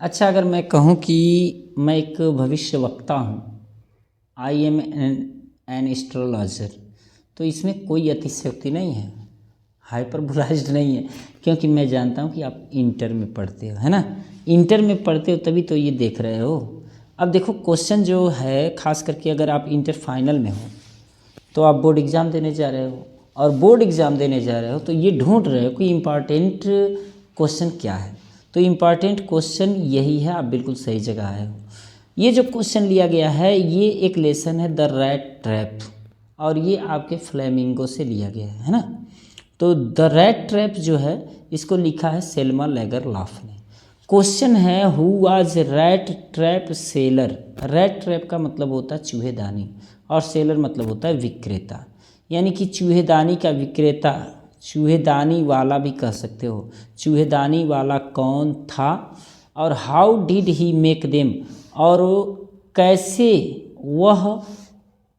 अच्छा, अगर मैं कहूँ कि मैं एक भविष्य वक्ता हूँ, आई एम एन एस्ट्रोलॉजर, तो इसमें कोई अतिशयोक्ति नहीं है, हाइपरबोलाइज्ड नहीं है, क्योंकि मैं जानता हूँ कि आप इंटर में पढ़ते हो, है ना। इंटर में पढ़ते हो तभी तो ये देख रहे हो। अब देखो, क्वेश्चन जो है, खास करके अगर आप इंटर फाइनल में हो तो आप बोर्ड एग्ज़ाम देने जा रहे हो, और बोर्ड एग्ज़ाम देने जा रहे हो तो ये ढूंढ रहे हो कि इम्पॉर्टेंट क्वेश्चन क्या है। तो इम्पॉर्टेंट क्वेश्चन यही है, आप बिल्कुल सही जगह आए हो। ये जो क्वेश्चन लिया गया है, ये एक लेसन है द रैट ट्रैप, और ये आपके फ्लेमिंगो से लिया गया है ना। तो द रैट ट्रैप जो है, इसको लिखा है सेल्मा लैगरलॉफ ने। क्वेश्चन है, who was rat trap seller. Rat trap का मतलब होता है चूहेदानी, और सेलर मतलब होता है विक्रेता, यानी कि चूहेदानी का विक्रेता, चूहेदानी वाला भी कह सकते हो। चूहेदानी वाला कौन था, और how did he make them, और कैसे वह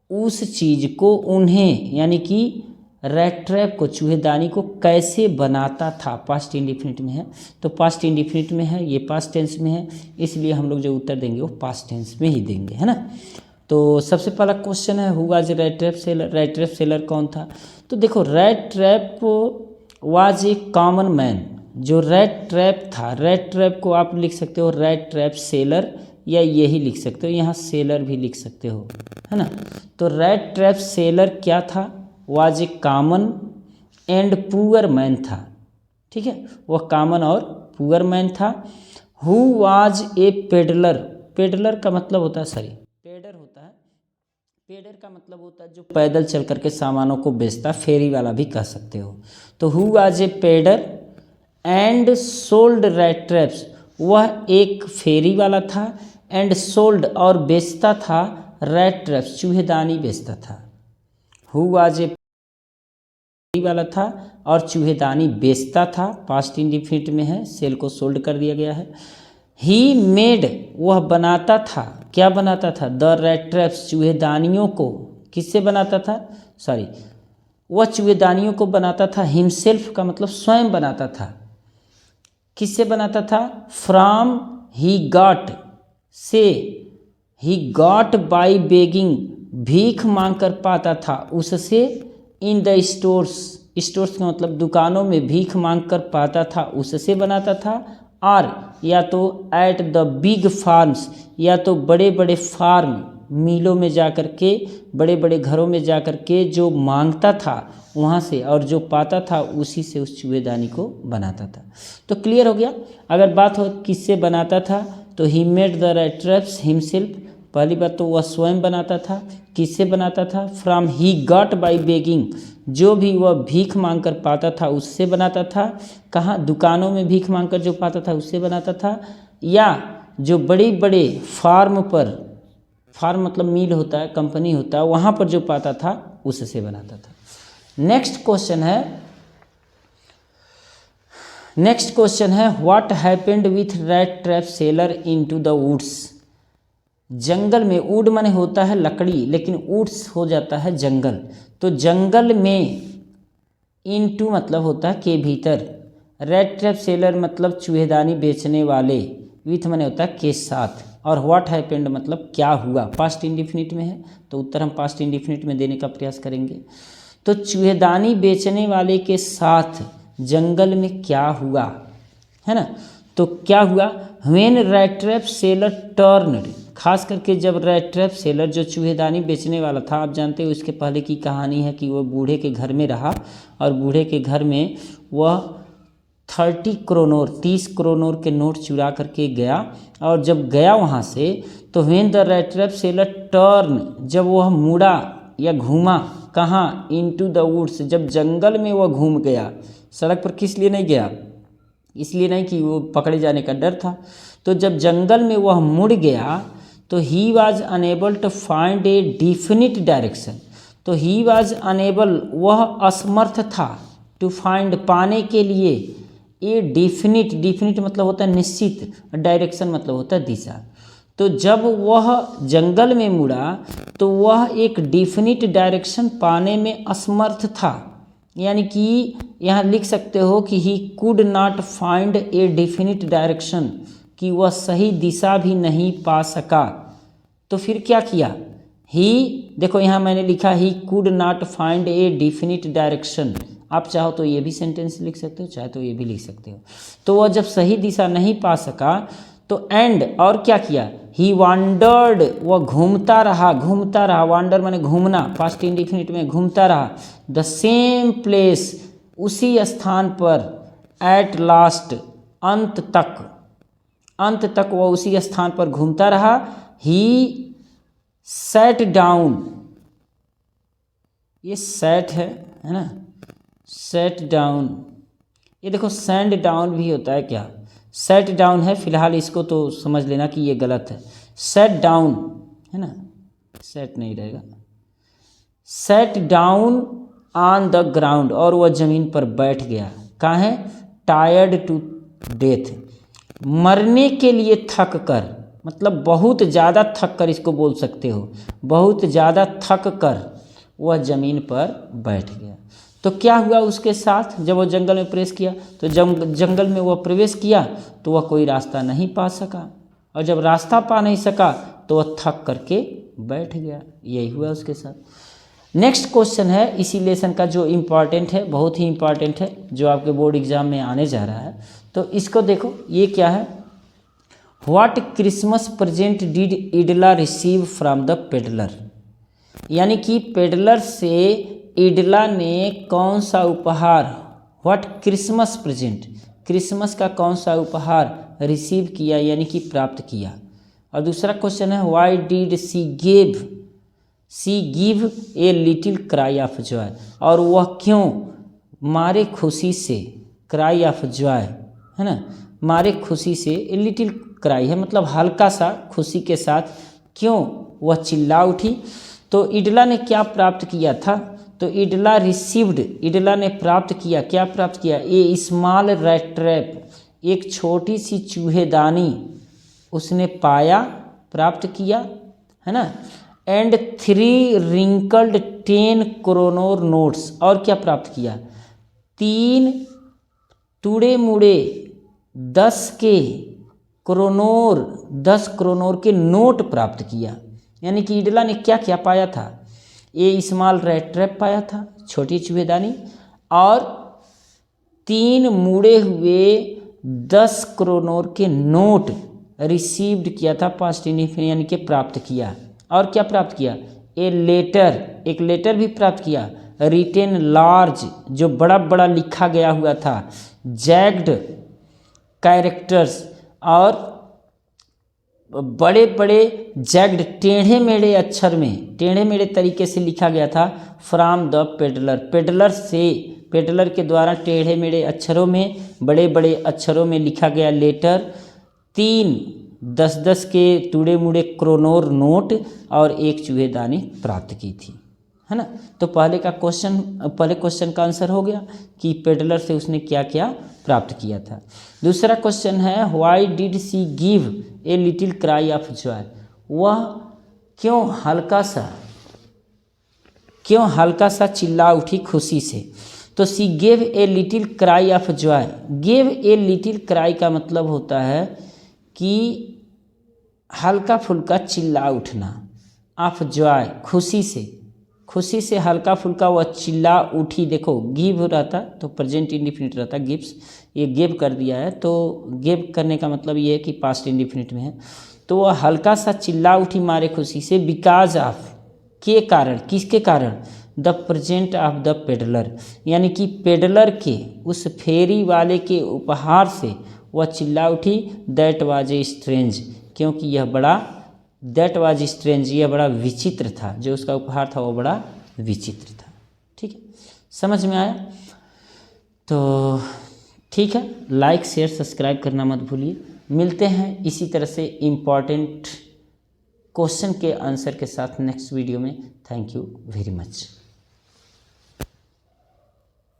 उस चीज़ को, उन्हें यानी कि रैट ट्रैप को, चूहेदानी को कैसे बनाता था। पास्ट इंडिफिनिट में है, तो पास्ट इंडिफिनिट में है, ये पास्ट टेंस में है, इसलिए हम लोग जो उत्तर देंगे वो पास्ट टेंस में ही देंगे, है ना। तो सबसे पहला क्वेश्चन है, who was rat trap seller. Rat trap seller कौन था। तो देखो, rat trap was a common man. जो रैट ट्रैप था, रैट ट्रैप को आप लिख सकते हो रैट ट्रैप सेलर, या यही लिख सकते हो, यहाँ सेलर भी लिख सकते हो, है ना। तो रैट ट्रैप सेलर क्या था, was a common and poor man था, ठीक है, वह कॉमन और पुअर मैन था। Who was A peddler. Peddler का मतलब होता है, सॉरी, पेडर होता है, पेडर का मतलब होता है जो पैदल चल करके सामानों को बेचता, फेरी वाला भी कह सकते हो। तो who was a peddler and sold rat traps, वह एक फेरी वाला था, एंड सोल्ड और बेचता था रैट ट्रैप्स, चूहेदानी बेचता था। हु वाज ए फेरी वाला था और चूहेदानी बेचता था, पास्ट इंडिफिनिट में है, सेल को सोल्ड कर दिया गया है। ही मेड, वह बनाता था, क्या बनाता था, द रैट ट्रैप्स, चूहेदानियों को। किससे बनाता था, सॉरी, वह चूहेदानियों को बनाता था, हिमसेल्फ का मतलब स्वयं बनाता था। किससे बनाता था, फ्रॉम ही गॉट, से, ही गॉट बाई बेगिंग, भीख मांग कर पाता था उससे, इन द स्टोर्स, स्टोर्स का मतलब दुकानों में भीख मांग कर पाता था उससे बनाता था। और या तो एट द बिग फार्म्स, या तो बड़े बड़े फार्म, मिलों में जा कर के, बड़े बड़े घरों में जा कर के जो मांगता था वहाँ से, और जो पाता था उसी से उस चूहेदानी को बनाता था। तो क्लियर हो गया। अगर बात हो किससे बनाता था, तो he made the rat traps himself, पहली बात तो वह स्वयं बनाता था। किससे बनाता था, from he got by begging, जो भी वह भीख मांग कर पाता था उससे बनाता था। कहाँ, दुकानों में भीख मांग कर जो पाता था उससे बनाता था, या जो बड़े बड़े फार्म पर, फार्म मतलब मिल होता है, कंपनी होता है, वहाँ पर जो पाता था उससे बनाता था। नेक्स्ट क्वेश्चन है, what happened with rat trap seller into the woods. जंगल में, वुड माने होता है लकड़ी, लेकिन वुड्स हो जाता है जंगल। तो जंगल में, इनटू मतलब होता है के भीतर, रैट ट्रैप सेलर मतलब चूहेदानी बेचने वाले, विथ माने होता है के साथ, और व्हाट हैपेंड मतलब क्या हुआ, पास्ट इंडिफिनिट में है, तो उत्तर हम पास्ट इंडिफिनिट में देने का प्रयास करेंगे। तो चूहेदानी बेचने वाले के साथ जंगल में क्या हुआ, है ना। तो क्या हुआ, when rat trap seller turned, खास करके जब रैट ट्रैप सेलर जो चूहेदानी बेचने वाला था, आप जानते हो इसके पहले की कहानी है कि वह बूढ़े के घर में रहा, और बूढ़े के घर में वह 30 क्रोनोर के नोट चुरा करके गया, और जब गया वहाँ से, तो when the rat trap seller turn, जब वह मुड़ा या घूमा, कहाँ, इनटू द वुड्स, जब जंगल में वह घूम गया, सड़क पर किस लिए नहीं गया, इसलिए नहीं कि वो पकड़े जाने का डर था। तो जब जंगल में वह मुड़ गया, तो he was unable to find a definite direction. तो ही वाज अनेबल, वह असमर्थ था, टू फाइंड पाने के लिए, ए डिफिनिट, डिफिनिट मतलब होता है निश्चित, डायरेक्शन मतलब होता है दिशा। तो जब वह जंगल में मुड़ा, तो वह एक डिफिनिट डायरेक्शन पाने में असमर्थ था, यानी कि यहाँ लिख सकते हो कि he could not find a definite direction, कि वह सही दिशा भी नहीं पा सका, तो फिर क्या किया? ही, देखो यहाँ मैंने लिखा he could not find a definite direction. आप चाहो तो ये भी सेंटेंस लिख सकते हो, चाहे तो ये भी लिख सकते हो। तो वह जब सही दिशा नहीं पा सका तो एंड, और क्या किया? ही वांडर्ड, वह घूमता रहा। वांडर माने घूमना, पास्ट इंडिफिनिट में घूमता रहा। द सेम प्लेस, उसी स्थान पर। एट लास्ट, अंत तक वह उसी स्थान पर घूमता रहा। ही सैट डाउन, ये सैट है ना, सेट डाउन। ये देखो सैंड डाउन भी होता है क्या? सेट डाउन है, फिलहाल इसको तो समझ लेना कि ये गलत है। सेट डाउन है ना, सेट नहीं रहेगा। Set down on the ground, और वह जमीन पर बैठ गया। कहाँ है? टायर्ड टू डेथ, मरने के लिए थक कर, मतलब बहुत ज़्यादा थक कर इसको बोल सकते हो। बहुत ज़्यादा थक कर वह ज़मीन पर बैठ गया। तो क्या हुआ उसके साथ? जब वो जंगल में प्रवेश किया, तो जंगल में वह प्रवेश किया तो वह कोई रास्ता नहीं पा सका, और जब रास्ता पा नहीं सका तो वह थक करके बैठ गया। यही हुआ उसके साथ। नेक्स्ट क्वेश्चन है इसी लेसन का जो इम्पॉर्टेंट है, बहुत ही इम्पॉर्टेंट है, जो आपके बोर्ड एग्जाम में आने जा रहा है। तो इसको देखो, ये क्या है? What Christmas present did Edla receive from the peddler, यानी कि पेडलर से इडला ने कौन सा उपहार, व्हाट क्रिसमस प्रेजेंट, क्रिसमस का कौन सा उपहार रिसीव किया, यानी कि प्राप्त किया। और दूसरा क्वेश्चन है why did she give a little cry of joy, और वह क्यों मारे खुशी से, क्राई ऑफ जॉय है ना, मारे खुशी से, ए लिटिल क्राई है मतलब हल्का सा खुशी के साथ, क्यों वह चिल्ला उठी। तो इडला ने क्या प्राप्त किया था? तो इडला रिसीव्ड, इडला ने प्राप्त किया, क्या प्राप्त किया? ए स्मॉल रैट ट्रैप, एक छोटी सी चूहेदानी उसने पाया, प्राप्त किया, है ना। एंड 3 रिंकल्ड 10 क्रोनोर नोट्स, और क्या प्राप्त किया? 3 टूड़े मुड़े 10 क्रोनोर के नोट प्राप्त किया। यानी कि इडला ने क्या क्या पाया था? ए स्मॉल रैट ट्रैप पाया था, छोटी चूहेदानी, और 3 मुड़े हुए 10 क्रोनोर के नोट रिसीव्ड किया था, पास्ट इंडिफिनिट यानी कि प्राप्त किया। और क्या प्राप्त किया? ए लेटर, एक लेटर भी प्राप्त किया। रिटेन लार्ज, जो बड़ा बड़ा लिखा गया हुआ था। जैग्ड कैरेक्टर्स, और बड़े बड़े जैग्ड टेढ़े मेढ़े अक्षर में, टेढ़े मेढ़े तरीके से लिखा गया था। फ्रॉम द पेडलर, पेडलर से, पेडलर के द्वारा टेढ़े मेढ़े अक्षरों में, बड़े बड़े अक्षरों में लिखा गया लेटर। 3 10-10 के टूड़े मुड़े क्रोनोर नोट और एक चूहेदानी प्राप्त की थी, है ना। तो पहले क्वेश्चन का आंसर हो गया कि पेडलर से उसने क्या क्या प्राप्त किया था। दूसरा क्वेश्चन है why did she give a little cry of joy, वह क्यों हल्का सा चिल्ला उठी खुशी से। तो she gave a little cry of joy, gave a little cry का मतलब होता है कि हल्का फुल्का चिल्ला उठना, ऑफ जॉय खुशी से हल्का फुल्का वह चिल्ला उठी। देखो गिव रहता तो प्रेजेंट इंडिफिनिट रहता, गिव्स, ये गिव कर दिया है, तो गिव करने का मतलब ये है कि पास्ट इंडिफिनिट में है। तो वह हल्का सा चिल्ला उठी मारे खुशी से, बिकॉज ऑफ, के कारण, किसके कारण? The present of the peddler, यानी कि पेडलर के, उस फेरी वाले के उपहार से वह चिल्ला उठी। दैट वाज ए स्ट्रेंज, क्योंकि यह बड़ा, दैट वाज स्ट्रेंज, यह बड़ा विचित्र था, जो उसका उपहार था वो बड़ा विचित्र था। ठीक है, समझ में आया? तो ठीक है, लाइक शेयर सब्सक्राइब करना मत भूलिए। मिलते हैं इसी तरह से इम्पॉर्टेंट क्वेश्चन के आंसर के साथ नेक्स्ट वीडियो में। Thank you very much.